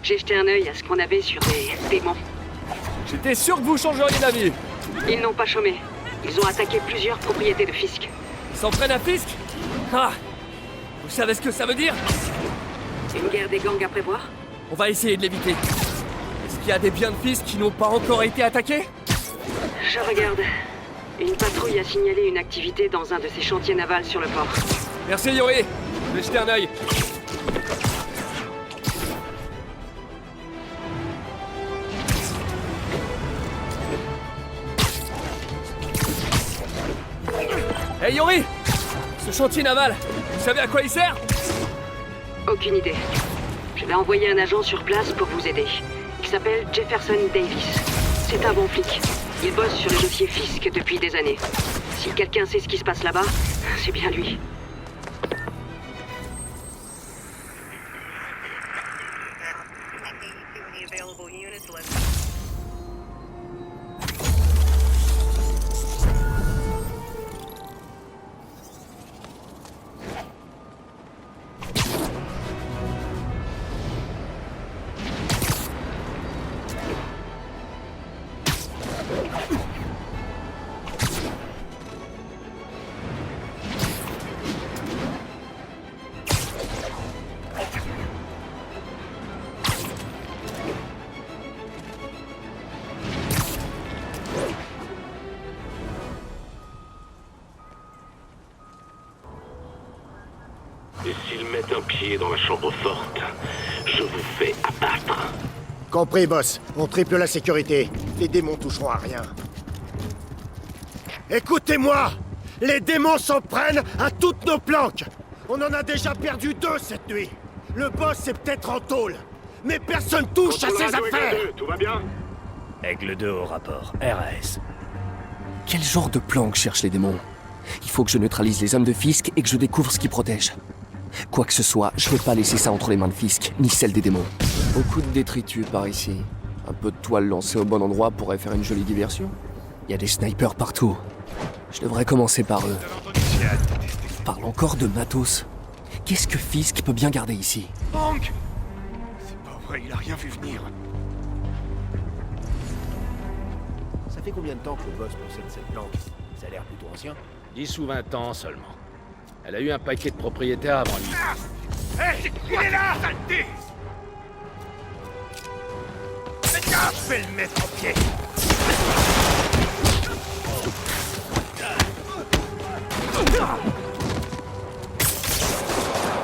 J'ai jeté un œil à ce qu'on avait sur des démons. J'étais sûr que vous changeriez d'avis. Ils n'ont pas chômé. Ils ont attaqué plusieurs propriétés de Fisk. Ils s'en prennent à Fisk? Ah! Vous savez ce que ça veut dire? Une guerre des gangs à prévoir? On va essayer de l'éviter. Est-ce qu'il y a des biens de Fisk qui n'ont pas encore été attaqués? Je regarde. Une patrouille a signalé une activité dans un de ces chantiers navals sur le port. Merci Yori. Je vais jeter un œil. Hey Yori! Ce chantier naval, vous savez à quoi il sert? Aucune idée. Je vais envoyer un agent sur place pour vous aider. Il s'appelle Jefferson Davis. C'est un bon flic. Il bosse sur le dossier Fisk depuis des années. Si quelqu'un sait ce qui se passe là-bas, c'est bien lui. Et s'ils mettent un pied dans la chambre forte, je vous fais abattre. Compris, boss. On triple la sécurité. Les démons toucheront à rien. Écoutez-moi! Les démons s'en prennent à toutes nos planques! On en a déjà perdu 2 cette nuit. Le boss est peut-être en tôle, mais personne touche à ses affaires! Tout va bien? Aigle 2 au rapport. RAS. Quel genre de plan que cherchent les démons? Il faut que je neutralise les hommes de Fisk et que je découvre ce qui protège. Quoi que ce soit, je veux pas laisser ça entre les mains de Fisk, ni celles des démons. Beaucoup de détritus par ici. Un peu de toile lancée au bon endroit pourrait faire une jolie diversion. Il y a des snipers partout. Je devrais commencer par eux. Parle encore de matos. Qu'est-ce que Fisk peut bien garder ici? Hank! C'est pas vrai, il a rien vu venir. Ça fait combien de temps que le boss possède cette planque? Ça a l'air plutôt ancien. 10 ou 20 ans seulement. Elle a eu un paquet de propriétaires avant lui. Hé! Il est là, saleté! Fais gaffe, je vais le mettre en pied!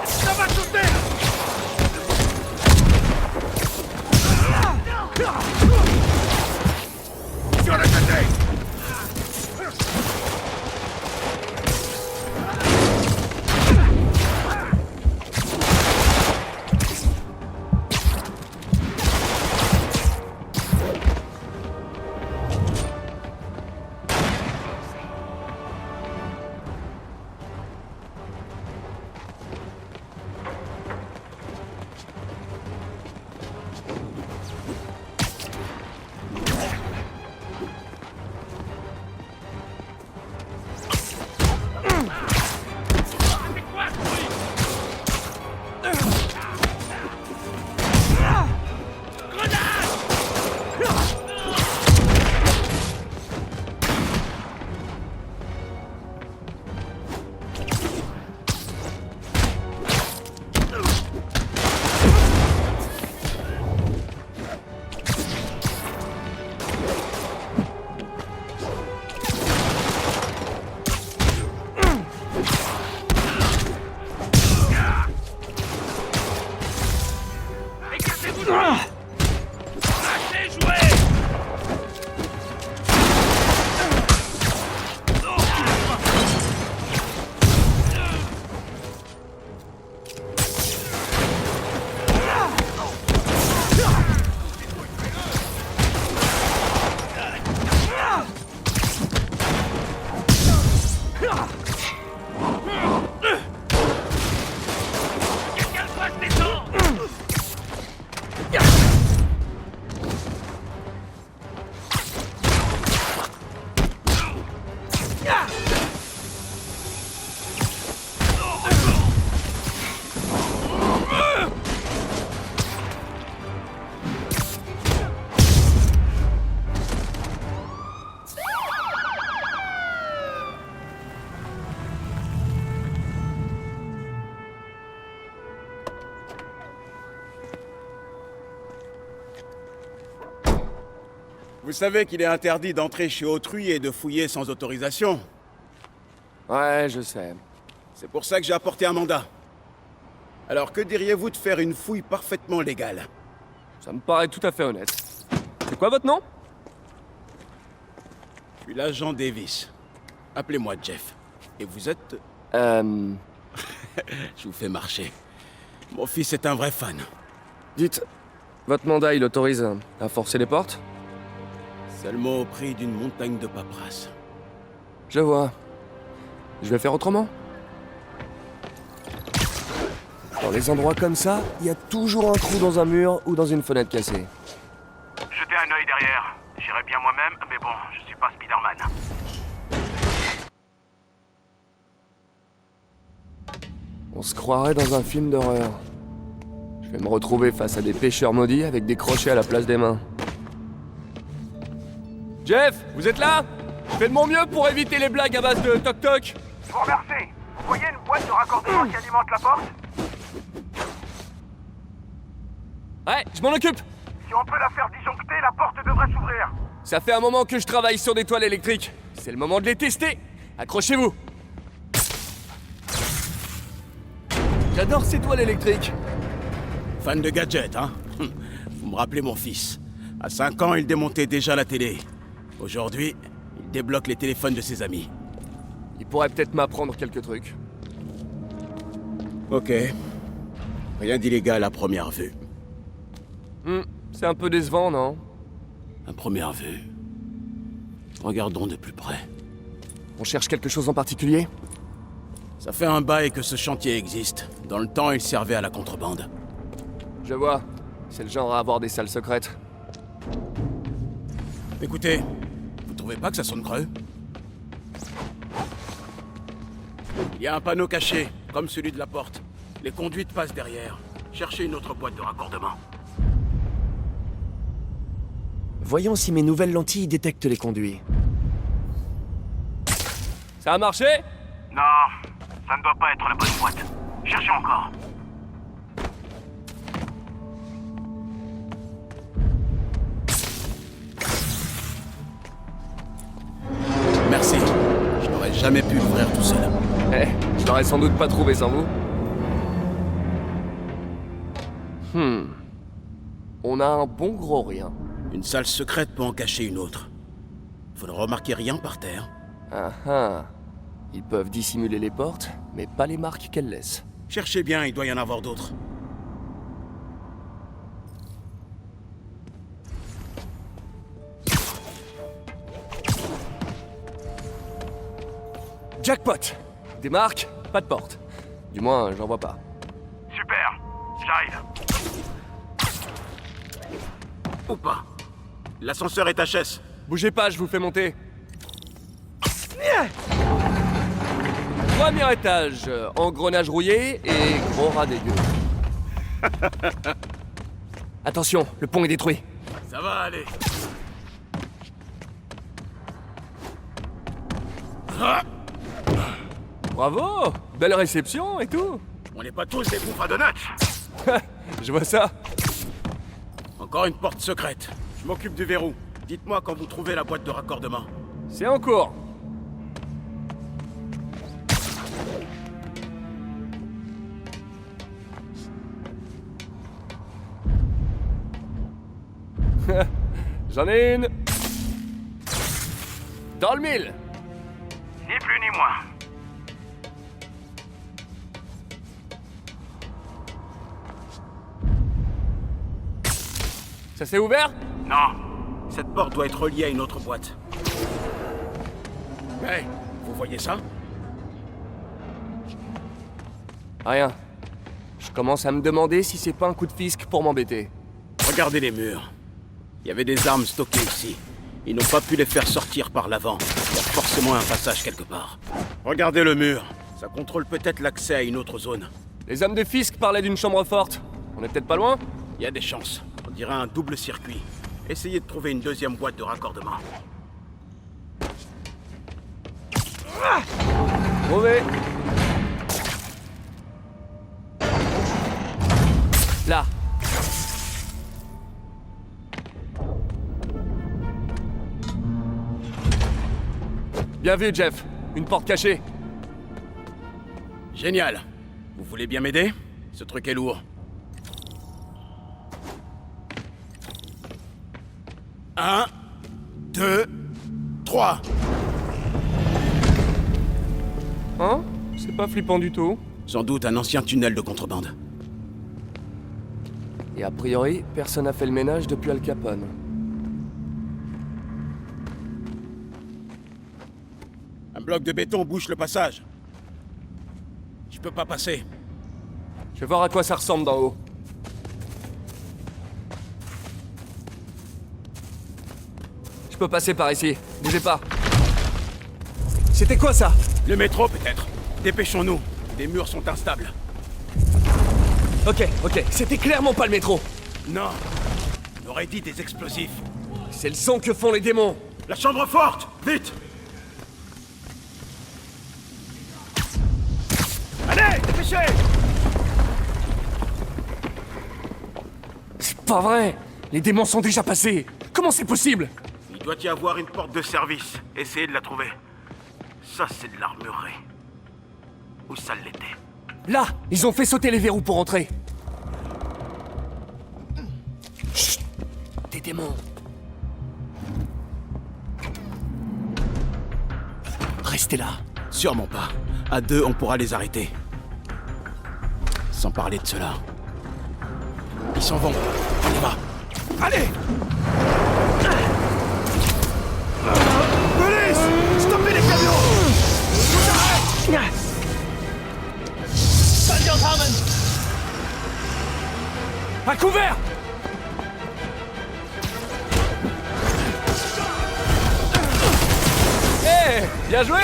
Ça va sauter! Sur le côté! Vous savez qu'il est interdit d'entrer chez autrui et de fouiller sans autorisation. Ouais, je sais. C'est pour ça que j'ai apporté un mandat. Alors que diriez-vous de faire une fouille parfaitement légale? Ça me paraît tout à fait honnête. C'est quoi votre nom? Je suis l'agent Davis. Appelez-moi Jeff. Et vous êtes... Je Je vous fais marcher. Mon fils est un vrai fan. Dites, votre mandat, il autorise à forcer les portes? Seulement au prix d'une montagne de paperasse. Je vois. Je vais faire autrement. Dans les endroits comme ça, il y a toujours un trou dans un mur ou dans une fenêtre cassée. Jetez un œil derrière. J'irai bien moi-même, mais bon, je suis pas Spider-Man. On se croirait dans un film d'horreur. Je vais me retrouver face à des pêcheurs maudits avec des crochets à la place des mains. Jeff, vous êtes là? Je fais de mon mieux pour éviter les blagues à base de toc-toc. Je vous remercie. Vous voyez une boîte de raccordement qui alimente la porte? Ouais, je m'en occupe. Si on peut la faire disjoncter, la porte devrait s'ouvrir. Ça fait un moment que je travaille sur des toiles électriques. C'est le moment de les tester. Accrochez-vous. J'adore ces toiles électriques. Fan de gadgets, hein? Vous me rappelez mon fils. À 5 ans, il démontait déjà la télé. Aujourd'hui, il débloque les téléphones de ses amis. Il pourrait peut-être m'apprendre quelques trucs. Ok. Rien d'illégal à première vue. C'est un peu décevant, non? À première vue. Regardons de plus près. On cherche quelque chose en particulier? Ça fait un bail que ce chantier existe. Dans le temps, il servait à la contrebande. Je vois. C'est le genre à avoir des salles secrètes. Écoutez, vous trouvez pas que ça sonne creux? Il y a un panneau caché, comme celui de la porte. Les conduites passent derrière. Cherchez une autre boîte de raccordement. Voyons si mes nouvelles lentilles détectent les conduits. Ça a marché? Non, ça ne doit pas être la bonne boîte. Cherchez encore. Merci. Je n'aurais jamais pu l'ouvrir tout seul. Je l'aurais sans doute pas trouvé sans vous. On a un bon gros rien. Une salle secrète peut en cacher une autre. Vous ne remarquez rien par terre? Ah ah. Ils peuvent dissimuler les portes, mais pas les marques qu'elles laissent. Cherchez bien, il doit y en avoir d'autres. Jackpot! Des marques, pas de porte. Du moins, j'en vois pas. Super, j'arrive. Ou pas. L'ascenseur est HS. Bougez pas, je vous fais monter. Premier étage, engrenage rouillé et gros rat dégueu. Attention, le pont est détruit. Ça va aller. Bravo! Belle réception et tout. On n'est pas tous des bouffes à donuts. Je vois ça. Encore une porte secrète. Je m'occupe du verrou. Dites-moi quand vous trouvez la boîte de raccordement. C'est en cours. J'en ai une. Dans le mille. Ni plus ni moins. Ça s'est ouvert? Non. Cette porte doit être reliée à une autre boîte. Hey, vous voyez ça? Rien. Je commence à me demander si c'est pas un coup de fisc pour m'embêter. Regardez les murs. Il y avait des armes stockées ici. Ils n'ont pas pu les faire sortir par l'avant. Il y a forcément un passage quelque part. Regardez le mur. Ça contrôle peut-être l'accès à une autre zone. Les hommes de fisc parlaient d'une chambre forte. On est peut-être pas loin? Il y a des chances. On dirait un double circuit. Essayez de trouver une deuxième boîte de raccordement. Mauvais. Là. Bien vu, Jeff. Une porte cachée. Génial. Vous voulez bien m'aider? Ce truc est lourd. 1, 2, 3. Hein? C'est pas flippant du tout. Sans doute un ancien tunnel de contrebande. Et a priori, personne n'a fait le ménage depuis Al Capone. Un bloc de béton bouche le passage. Je peux pas passer. Je vais voir à quoi ça ressemble d'en haut. Je peux passer par ici. Bougez pas. C'était quoi ça? Le métro peut-être. Dépêchons-nous. Les murs sont instables. Ok. C'était clairement pas le métro. Non. On aurait dit des explosifs. C'est le son que font les démons. La chambre forte! Vite! Allez, dépêchez! C'est pas vrai. Les démons sont déjà passés. Comment c'est possible? Il doit y avoir une porte de service. Essayez de la trouver. Ça, c'est de l'armurerie. Où ça l'était? Là, ils ont fait sauter les verrous pour entrer. Chut! Des démons. Restez là. Sûrement pas. À deux, on pourra les arrêter. Sans parler de cela. Ils s'en vont. On y va. Allez! Police! Stoppez les camions! À couvert! Hé! Bien joué!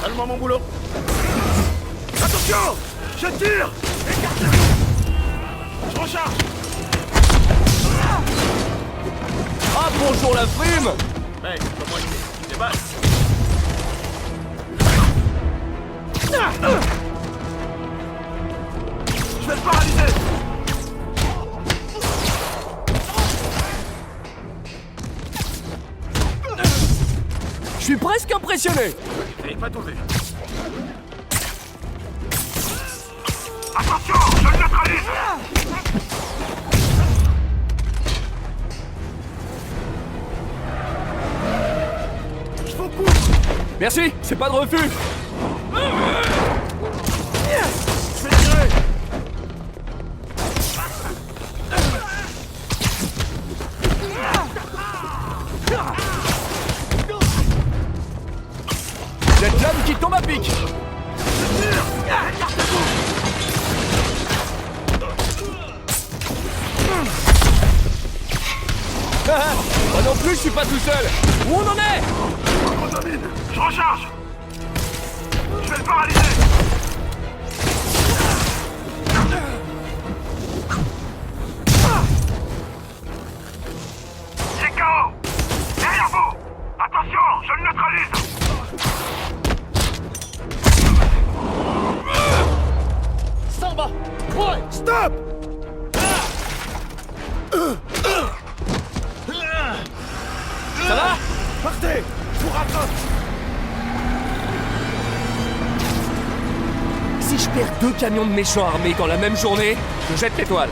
Seulement mon boulot. Attention! Je tire! Je recharge. Ah bonjour la frime! Mec, comment il dépasse. Je vais te paralyser! Je suis presque impressionné! Vous n'avez pas tombé. Attention, je le neutralise. Je vous coupe! Merci, c'est pas de refus! Je vais tirer! Cette flamme qui tombe à pic! Moi non plus, je suis pas tout seul! Où on en est? On domine. Je recharge. Je vais le paralyser. C'est KO. Derrière vous. Attention, je le neutralise. Stop! Ça va? Partez! Je vous rattrape! Si je perds 2 camions de méchants armés dans la même journée, je jette l'étoile.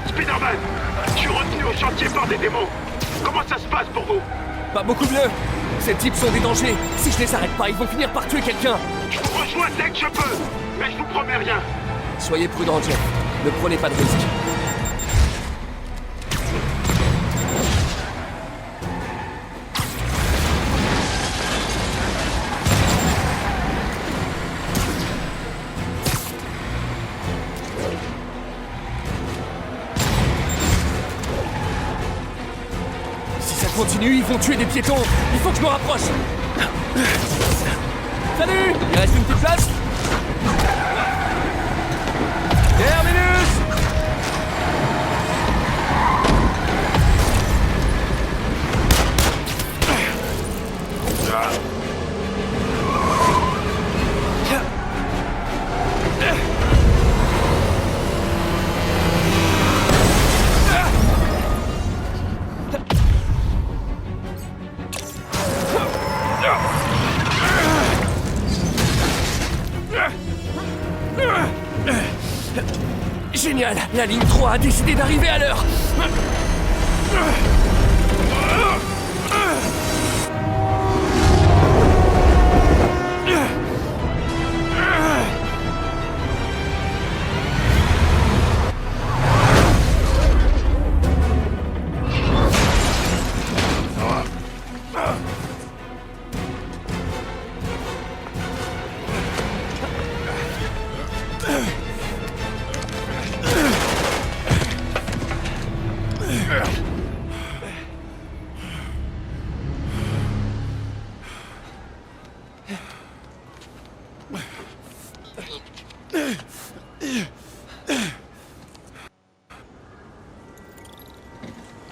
Spider-Man, je suis retenu au chantier par des démons. Comment ça se passe pour vous? Pas beaucoup mieux. Ces types sont des dangers. Si je les arrête pas, ils vont finir par tuer quelqu'un. Je vous rejoins dès que je peux, mais je vous promets rien. Soyez prudent, Jeff. Ne prenez pas de risques. Si ça continue, ils vont tuer des piétons. Il faut que je me rapproche. Salut! Il reste une petite place? Terminus! Génial! La ligne 3 a décidé d'arriver à l'heure!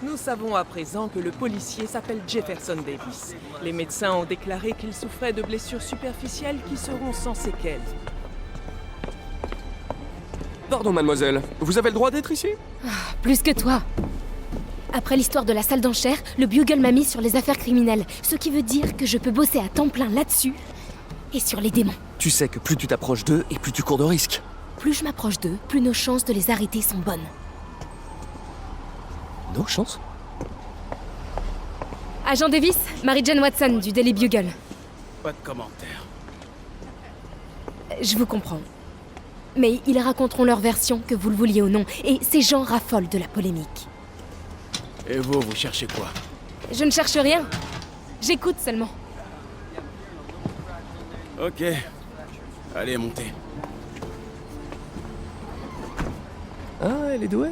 Nous savons à présent que le policier s'appelle Jefferson Davis. Les médecins ont déclaré qu'il souffrait de blessures superficielles qui seront sans séquelles. Pardon, mademoiselle. Vous avez le droit d'être ici? Plus que toi. Après l'histoire de la salle d'enchères, le Bugle m'a mis sur les affaires criminelles, ce qui veut dire que je peux bosser à temps plein là-dessus et sur les démons. Tu sais que plus tu t'approches d'eux et plus tu cours de risques. Plus je m'approche d'eux, plus nos chances de les arrêter sont bonnes. Nos chances? Agent Davis, Mary-Jane Watson du Daily Bugle. Pas de commentaire. Je vous comprends. Mais ils raconteront leur version, que vous le vouliez ou non, et ces gens raffolent de la polémique. Et vous cherchez quoi? Je ne cherche rien. J'écoute seulement. Ok. Allez, montez. Ah, elle est douée.